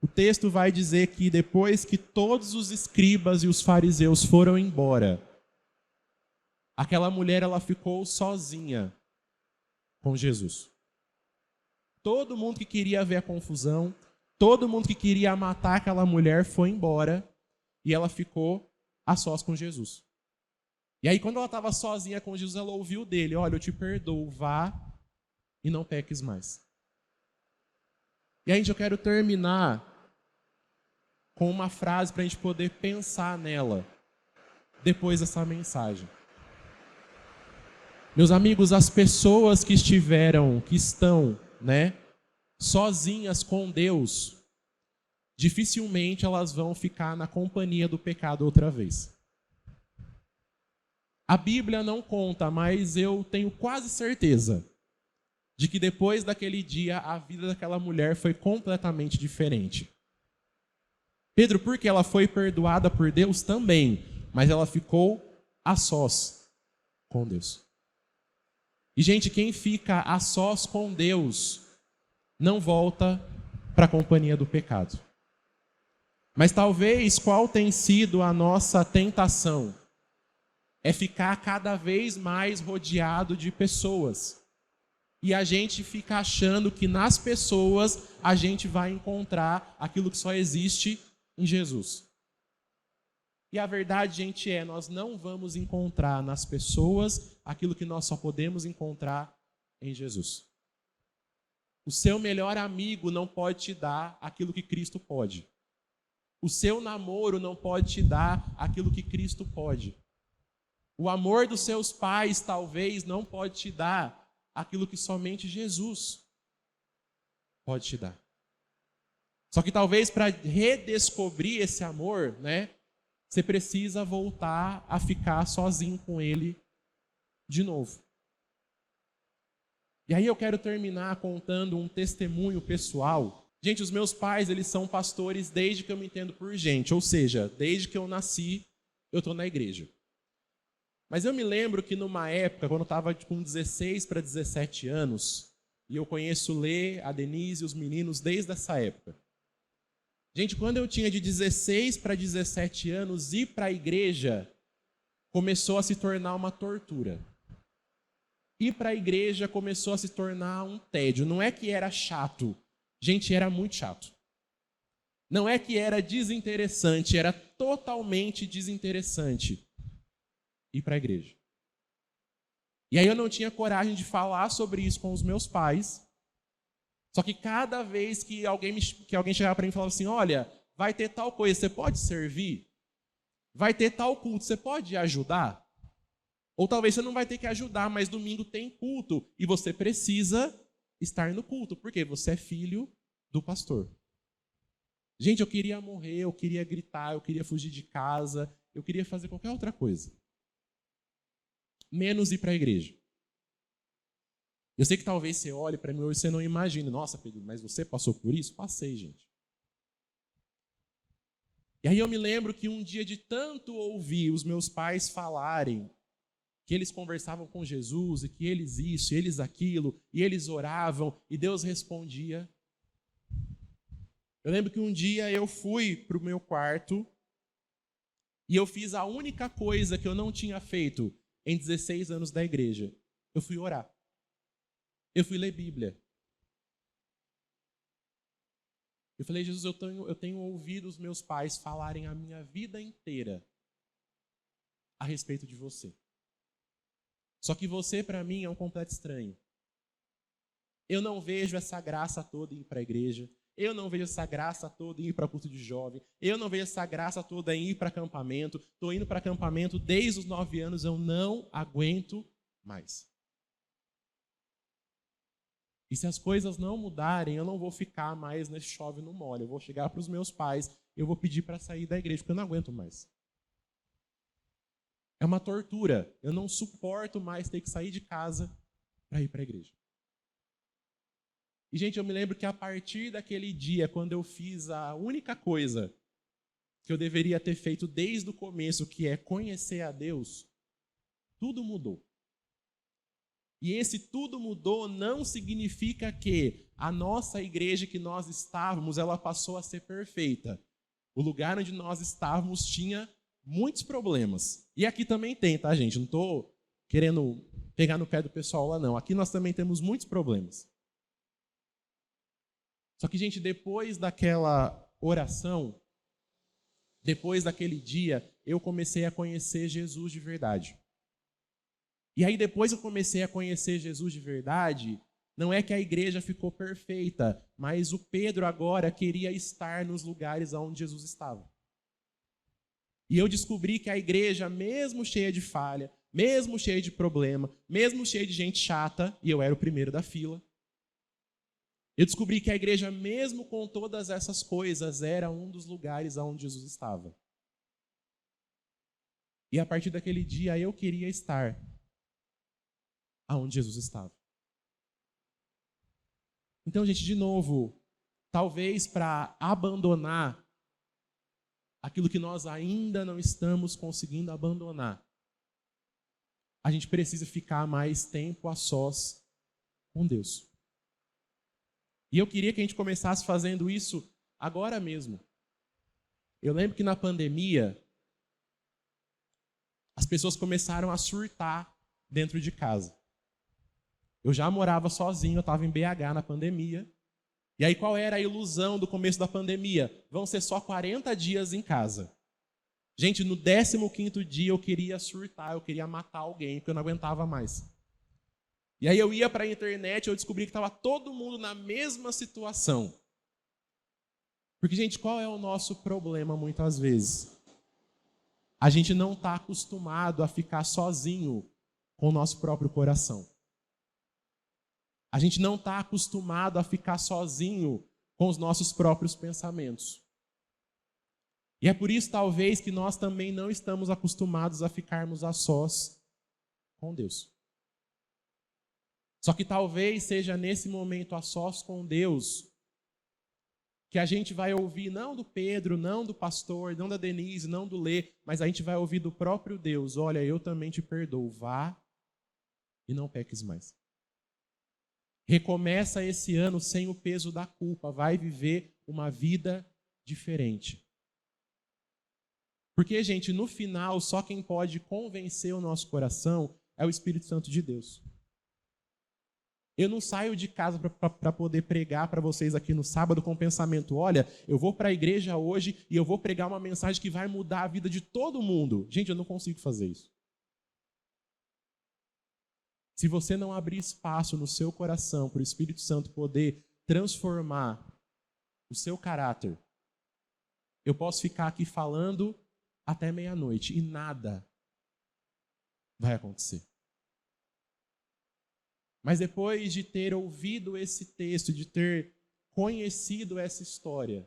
o texto vai dizer que depois que todos os escribas e os fariseus foram embora, aquela mulher ela ficou sozinha com Jesus. Todo mundo que queria ver a confusão, todo mundo que queria matar aquela mulher foi embora e ela ficou a sós com Jesus. E aí quando ela estava sozinha com Jesus, ela ouviu dele: olha, eu te perdoo, vá e não peques mais. E aí eu quero terminar com uma frase para a gente poder pensar nela depois dessa mensagem. Meus amigos, as pessoas que estão, sozinhas com Deus, dificilmente elas vão ficar na companhia do pecado outra vez. A Bíblia não conta, mas eu tenho quase certeza de que depois daquele dia a vida daquela mulher foi completamente diferente. Pedro, porque ela foi perdoada por Deus também, mas ela ficou a sós com Deus. E, gente, quem fica a sós com Deus não volta para a companhia do pecado. Mas talvez qual tem sido a nossa tentação? É ficar cada vez mais rodeado de pessoas. E a gente fica achando que nas pessoas a gente vai encontrar aquilo que só existe em Jesus. E a verdade, gente, nós não vamos encontrar nas pessoas aquilo que nós só podemos encontrar em Jesus. O seu melhor amigo não pode te dar aquilo que Cristo pode. O seu namoro não pode te dar aquilo que Cristo pode. O amor dos seus pais talvez não pode te dar aquilo que somente Jesus pode te dar. Só que talvez para redescobrir esse amor, você precisa voltar a ficar sozinho com ele de novo. E aí eu quero terminar contando um testemunho pessoal. Gente, os meus pais, eles são pastores desde que eu me entendo por gente. Ou seja, desde que eu nasci, eu estou na igreja. Mas eu me lembro que numa época, quando eu estava com 16 para 17 anos, e eu conheço o Lê, a Denise e os meninos desde essa época. Gente, quando eu tinha de 16 para 17 anos, ir para a igreja começou a se tornar uma tortura. Ir para a igreja começou a se tornar um tédio. Não é que era chato. Gente, era muito chato. Não é que era desinteressante, era totalmente desinteressante ir para a igreja. E aí eu não tinha coragem de falar sobre isso com os meus pais. Só que cada vez que alguém chegava para mim e falava assim: olha, vai ter tal coisa, você pode servir? Vai ter tal culto, você pode ajudar? Ou talvez você não vai ter que ajudar, mas domingo tem culto e você precisa estar no culto, porque você é filho do pastor. Gente, eu queria morrer, eu queria gritar, eu queria fugir de casa, eu queria fazer qualquer outra coisa. Menos ir para a igreja. Eu sei que talvez você olhe para mim hoje e você não imagine: nossa, Pedro, mas você passou por isso? Passei, gente. E aí eu me lembro que um dia, de tanto ouvir os meus pais falarem que eles conversavam com Jesus, e que eles isso, e eles aquilo, e eles oravam, e Deus respondia. Eu lembro que um dia eu fui para o meu quarto, e eu fiz a única coisa que eu não tinha feito em 16 anos da igreja. Eu fui orar. Eu fui ler Bíblia. Eu falei: Jesus, eu tenho ouvido os meus pais falarem a minha vida inteira a respeito de você. Só que você, para mim, é um completo estranho. Eu não vejo essa graça toda em ir para a igreja. Eu não vejo essa graça toda em ir para culto de jovem. Eu não vejo essa graça toda em ir para acampamento. Estou indo para acampamento desde os 9 anos, eu não aguento mais. E se as coisas não mudarem, eu não vou ficar mais nesse chove no molho. Eu vou chegar para os meus pais, eu vou pedir para sair da igreja, porque eu não aguento mais. É uma tortura. Eu não suporto mais ter que sair de casa para ir para a igreja. E, gente, eu me lembro que a partir daquele dia, quando eu fiz a única coisa que eu deveria ter feito desde o começo, que é conhecer a Deus, tudo mudou. E esse tudo mudou não significa que a nossa igreja que nós estávamos, ela passou a ser perfeita. O lugar onde nós estávamos tinha muitos problemas. E aqui também tem, tá, gente? Não estou querendo pegar no pé do pessoal lá, não. Aqui nós também temos muitos problemas. Só que, gente, depois daquela oração, depois daquele dia, eu comecei a conhecer Jesus de verdade. E aí, depois que eu comecei a conhecer Jesus de verdade, não é que a igreja ficou perfeita, mas o Pedro agora queria estar nos lugares onde Jesus estava. E eu descobri que a igreja, mesmo cheia de falha, mesmo cheia de problema, mesmo cheia de gente chata, e eu era o primeiro da fila, eu descobri que a igreja, mesmo com todas essas coisas, era um dos lugares onde Jesus estava. E a partir daquele dia eu queria estar aonde Jesus estava. Então, gente, de novo, talvez para abandonar aquilo que nós ainda não estamos conseguindo abandonar, a gente precisa ficar mais tempo a sós com Deus. E eu queria que a gente começasse fazendo isso agora mesmo. Eu lembro que na pandemia, as pessoas começaram a surtar dentro de casa. Eu já morava sozinho, eu estava em BH na pandemia. E aí qual era a ilusão do começo da pandemia? Vão ser só 40 dias em casa. Gente, no 15º dia eu queria surtar, eu queria matar alguém, porque eu não aguentava mais. E aí eu ia para a internet e eu descobri que estava todo mundo na mesma situação. Porque, gente, qual é o nosso problema muitas vezes? A gente não está acostumado a ficar sozinho com o nosso próprio coração. A gente não está acostumado a ficar sozinho com os nossos próprios pensamentos. E é por isso, talvez, que nós também não estamos acostumados a ficarmos a sós com Deus. Só que talvez seja nesse momento a sós com Deus que a gente vai ouvir não do Pedro, não do pastor, não da Denise, não do Lê, mas a gente vai ouvir do próprio Deus. Olha, eu também te perdoo, vá e não peques mais. Recomeça esse ano sem o peso da culpa, vai viver uma vida diferente. Porque, gente, no final, só quem pode convencer o nosso coração é o Espírito Santo de Deus. Eu não saio de casa para poder pregar para vocês aqui no sábado com o pensamento, olha, eu vou para a igreja hoje e eu vou pregar uma mensagem que vai mudar a vida de todo mundo. Gente, eu não consigo fazer isso. Se você não abrir espaço no seu coração para o Espírito Santo poder transformar o seu caráter, eu posso ficar aqui falando até meia-noite e nada vai acontecer. Mas depois de ter ouvido esse texto, de ter conhecido essa história,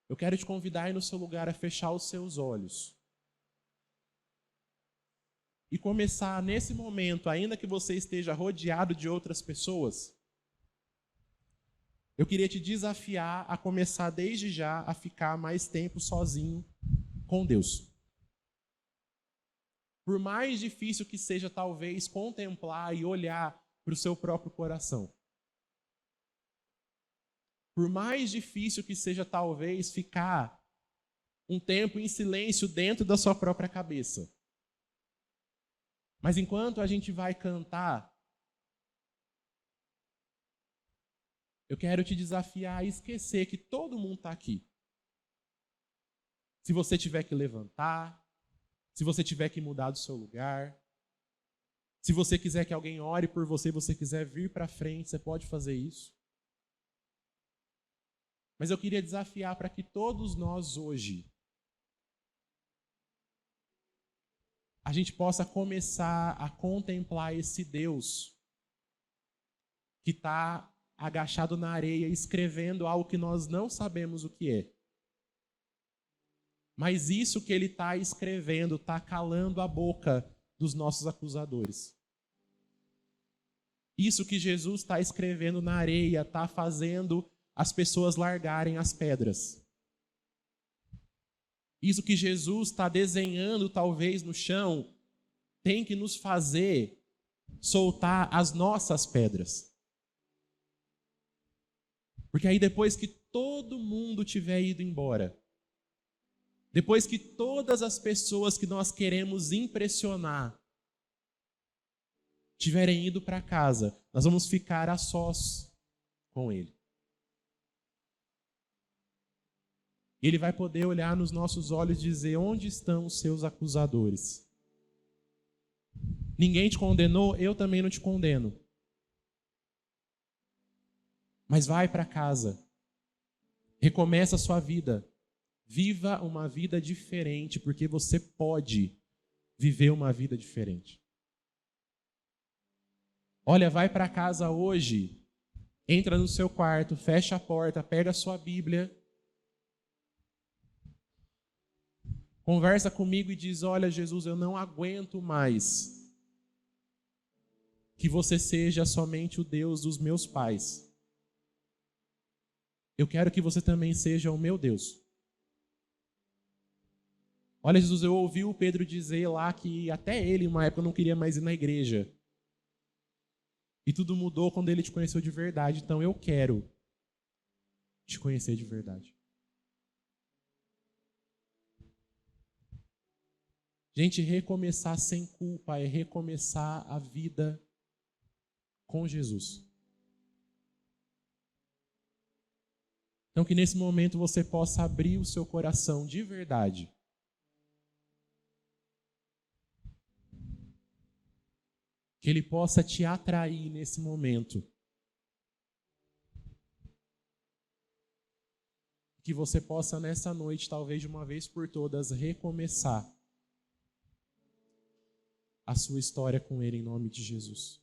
eu quero te convidar aí no seu lugar a fechar os seus olhos. E começar nesse momento, ainda que você esteja rodeado de outras pessoas, eu queria te desafiar a começar desde já a ficar mais tempo sozinho com Deus. Por mais difícil que seja, talvez, contemplar e olhar para o seu próprio coração. Por mais difícil que seja, talvez, ficar um tempo em silêncio dentro da sua própria cabeça. Mas enquanto a gente vai cantar, eu quero te desafiar a esquecer que todo mundo está aqui. Se você tiver que levantar, se você tiver que mudar do seu lugar, se você quiser que alguém ore por você, você quiser vir para frente, você pode fazer isso. Mas eu queria desafiar para que todos nós hoje a gente possa começar a contemplar esse Deus que está agachado na areia escrevendo algo que nós não sabemos o que é. Mas isso que ele está escrevendo está calando a boca dos nossos acusadores. Isso que Jesus está escrevendo na areia está fazendo as pessoas largarem as pedras. Isso que Jesus está desenhando talvez no chão tem que nos fazer soltar as nossas pedras. Porque aí depois que todo mundo tiver ido embora, depois que todas as pessoas que nós queremos impressionar tiverem ido para casa, nós vamos ficar a sós com Ele. E Ele vai poder olhar nos nossos olhos e dizer: onde estão os seus acusadores? Ninguém te condenou, eu também não te condeno. Mas vai para casa, recomeça a sua vida, viva uma vida diferente, porque você pode viver uma vida diferente. Olha, vai para casa hoje, entra no seu quarto, fecha a porta, pega a sua Bíblia, conversa comigo e diz: olha, Jesus, eu não aguento mais que você seja somente o Deus dos meus pais. Eu quero que você também seja o meu Deus. Olha, Jesus, eu ouvi o Pedro dizer lá que até ele, uma época, não queria mais ir na igreja. E tudo mudou quando ele te conheceu de verdade. Então eu quero te conhecer de verdade. Gente, recomeçar sem culpa é recomeçar a vida com Jesus. Então que nesse momento você possa abrir o seu coração de verdade. Que Ele possa te atrair nesse momento. Que você possa nessa noite, talvez de uma vez por todas, recomeçar a sua história com Ele em nome de Jesus.